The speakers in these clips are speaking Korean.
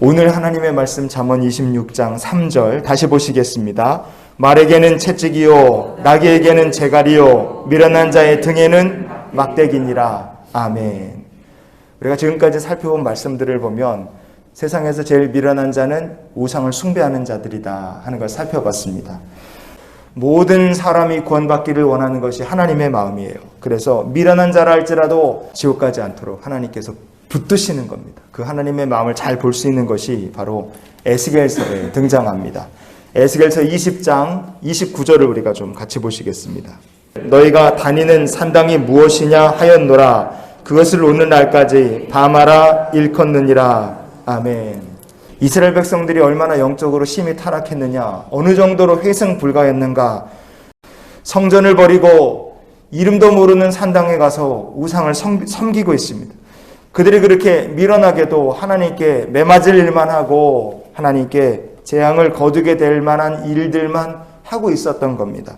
오늘 하나님의 말씀 잠언 26장 3절 다시 보시겠습니다. 말에게는 채찍이요 나귀에게는 재갈이요 미련한 자의 등에는 막대기니라. 아멘. 우리가 지금까지 살펴본 말씀들을 보면 세상에서 제일 미련한 자는 우상을 숭배하는 자들이다 하는 걸 살펴봤습니다. 모든 사람이 구원받기를 원하는 것이 하나님의 마음이에요. 그래서 미련한 자라 할지라도 지옥 가지 않도록 하나님께서 붙드시는 겁니다. 그 하나님의 마음을 잘 볼 수 있는 것이 바로 에스겔서에 등장합니다. 에스겔서 20장 29절을 우리가 좀 같이 보시겠습니다. 너희가 다니는 산당이 무엇이냐 하였노라. 그것을 오는 날까지 밤하라 일컫느니라. 아멘. 이스라엘 백성들이 얼마나 영적으로 심히 타락했느냐, 어느 정도로 회생 불가했는가. 성전을 버리고 이름도 모르는 산당에 가서 우상을 섬기고 있습니다. 그들이 그렇게 미련하게도 하나님께 매맞을 일만 하고 하나님께 재앙을 거두게 될 만한 일들만 하고 있었던 겁니다.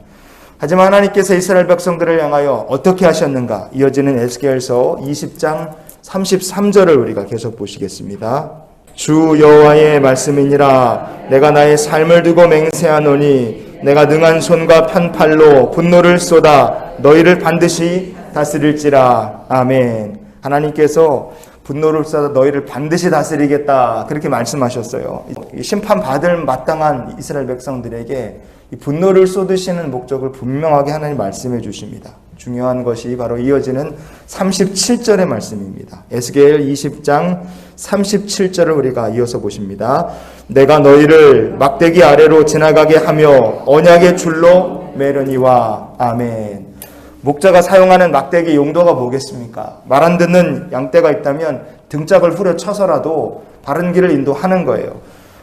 하지만 하나님께서 이스라엘 백성들을 향하여 어떻게 하셨는가? 이어지는 에스겔서 20장 33절을 우리가 계속 보시겠습니다. 주 여호와의 말씀이니라. 내가 나의 삶을 두고 맹세하노니 내가 능한 손과 편팔로 분노를 쏟아 너희를 반드시 다스릴지라. 아멘. 하나님께서 분노를 쏟아 너희를 반드시 다스리겠다 그렇게 말씀하셨어요. 심판받을 마땅한 이스라엘 백성들에게 이 분노를 쏟으시는 목적을 분명하게 하나님 말씀해 주십니다. 중요한 것이 바로 이어지는 37절의 말씀입니다. 에스겔 20장 37절을 우리가 이어서 보십니다. 내가 너희를 막대기 아래로 지나가게 하며 언약의 줄로 매려니와. 아멘. 목자가 사용하는 막대기 용도가 뭐겠습니까? 말 안 듣는 양떼가 있다면 등짝을 후려쳐서라도 바른 길을 인도하는 거예요.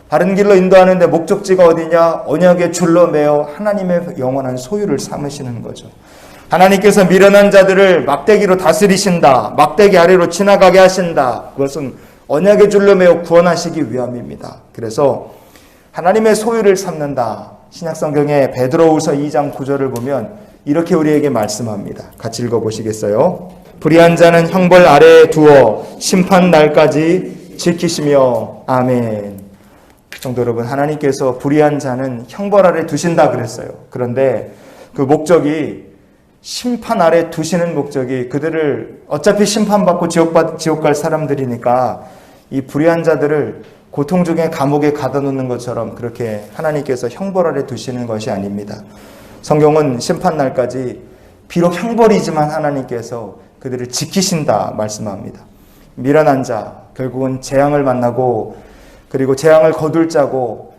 바른 길로 인도하는데 목적지가 어디냐? 언약의 줄로 매어 하나님의 영원한 소유를 삼으시는 거죠. 하나님께서 미련한 자들을 막대기로 다스리신다. 막대기 아래로 지나가게 하신다. 그것은 언약의 줄로 매어 구원하시기 위함입니다. 그래서 하나님의 소유를 삼는다. 신약성경의 베드로후서 2장 9절을 보면 이렇게 우리에게 말씀합니다. 같이 읽어보시겠어요? 불의한 자는 형벌 아래에 두어 심판 날까지 지키시며. 아멘. 성도 여러분, 하나님께서 불의한 자는 형벌 아래 두신다 그랬어요. 그런데 그 목적이 심판 아래 두시는 목적이 그들을 어차피 심판받고 지옥 갈 사람들이니까 이 불의한 자들을 고통 중에 감옥에 가둬놓는 것처럼 그렇게 하나님께서 형벌 아래 두시는 것이 아닙니다. 성경은 심판날까지 비록 형벌이지만 하나님께서 그들을 지키신다 말씀합니다. 미련한 자, 결국은 재앙을 만나고 그리고 재앙을 거둘 자고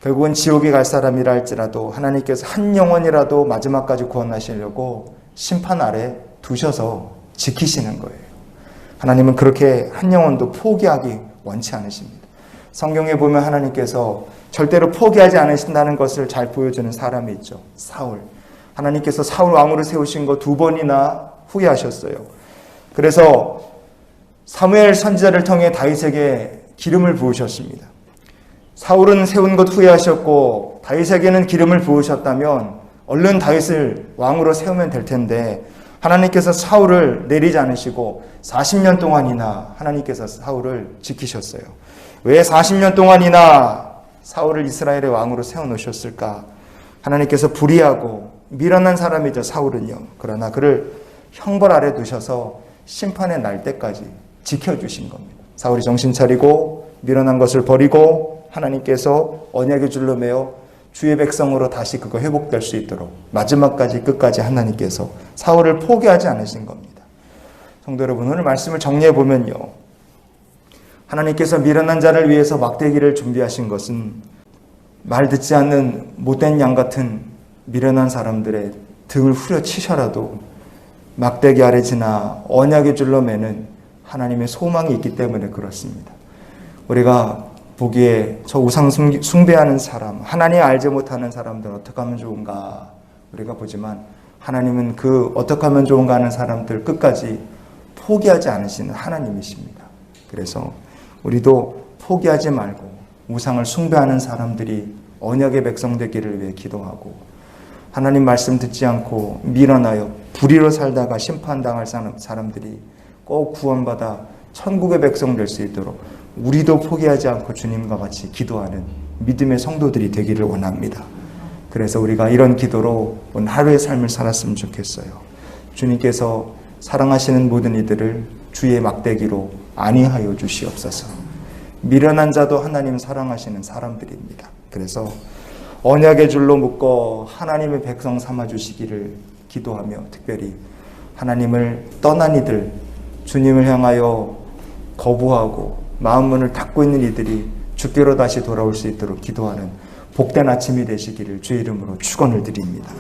결국은 지옥에 갈 사람이라 할지라도 하나님께서 한 영혼이라도 마지막까지 구원하시려고 심판 아래 두셔서 지키시는 거예요. 하나님은 그렇게 한 영혼도 포기하기 원치 않으십니다. 성경에 보면 하나님께서 절대로 포기하지 않으신다는 것을 잘 보여주는 사람이 있죠. 사울. 하나님께서 사울 왕으로 세우신 거 2번이나 후회하셨어요. 그래서 사무엘 선지자를 통해 다윗에게 기름을 부으셨습니다. 사울은 세운 것 후회하셨고 다윗에게는 기름을 부으셨다면 얼른 다윗을 왕으로 세우면 될 텐데 하나님께서 사울을 내리지 않으시고 40년 동안이나 하나님께서 사울을 지키셨어요. 왜 40년 동안이나 사울을 이스라엘의 왕으로 세워놓으셨을까? 하나님께서 불의하고 미련한 사람이죠, 사울은요. 그러나 그를 형벌 아래 두셔서 심판의 날 때까지 지켜주신 겁니다. 사울이 정신 차리고 미련한 것을 버리고 하나님께서 언약의 줄로 매어 주의 백성으로 다시 그거 회복될 수 있도록 마지막까지 끝까지 하나님께서 사울을 포기하지 않으신 겁니다. 성도 여러분, 오늘 말씀을 정리해 보면요. 하나님께서 미련한 자를 위해서 막대기를 준비하신 것은 말 듣지 않는 못된 양 같은 미련한 사람들의 등을 후려치셔라도 막대기 아래 지나 언약의 줄로 매는 하나님의 소망이 있기 때문에 그렇습니다. 우리가 보기에 저 우상 숭배하는 사람, 하나님 알지 못하는 사람들 어떻게 하면 좋은가 우리가 보지만 하나님은 그 어떻게 하면 좋은가 하는 사람들 끝까지 포기하지 않으시는 하나님이십니다. 그래서 우리도 포기하지 말고 우상을 숭배하는 사람들이 언약의 백성 되기를 위해 기도하고 하나님 말씀 듣지 않고 미련하여 불의로 살다가 심판당할 사람들이 꼭 구원받아 천국의 백성 될 수 있도록 우리도 포기하지 않고 주님과 같이 기도하는 믿음의 성도들이 되기를 원합니다. 그래서 우리가 이런 기도로 오늘 하루의 삶을 살았으면 좋겠어요. 주님께서 사랑하시는 모든 이들을 주의 막대기로 안위하여 주시옵소서. 미련한 자도 하나님 사랑하시는 사람들입니다. 그래서 언약의 줄로 묶어 하나님의 백성 삼아주시기를 기도하며, 특별히 하나님을 떠난 이들, 주님을 향하여 거부하고 마음문을 닫고 있는 이들이 주께로 다시 돌아올 수 있도록 기도하는 복된 아침이 되시기를 주의 이름으로 축원을 드립니다.